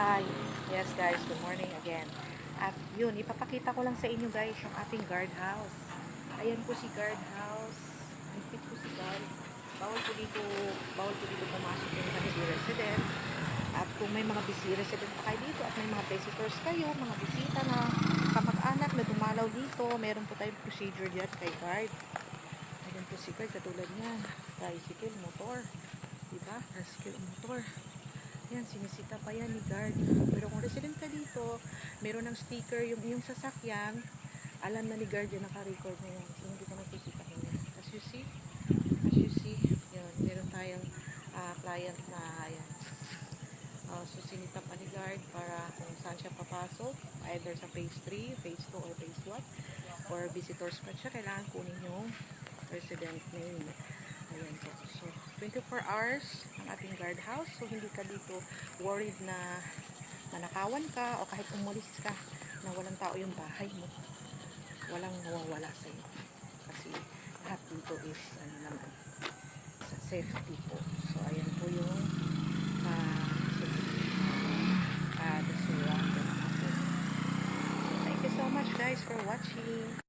Hi. Yes guys, good morning again. At yun, ipapakita ko lang sa inyo guys yung ating guardhouse. Ayan po si guardhouse. Higpit po si guard. Bawal po dito pumasok yung hindi resident. At kung may mga resident pa kayo dito at may mga visitors kayo, mga bisita na kamag-anak na dumalaw dito, meron po tayong procedure dyan kay guard. Ayan po si guard, katulad niyan. Tricycle, motor. Diba? Tricycle, motor. Yan, sinisita pa yan ni guard. Pero kung resident ka dito, meron ng sticker yung iyong sasakyan, alam na ni guard yung naka-record na yan. So, hindi ka nagsisitahin yan. As you see, yun, meron tayong client na, ayan. So, sinita pa ni guard para kung saan siya papasok, either sa phase 3, phase 2, or phase 1, or visitors pa siya, kailangan kunin yung resident name. Ayan po. So, 24 hours ang ating guardhouse. So, hindi ka dito worried na manakawan ka o kahit umalis ka na walang tao yung bahay mo. Walang mawawala sa iyo. Kasi lahat dito is ano naman, sa safety po. So, ayan po yung the surround na ako. So, thank you so much guys for watching.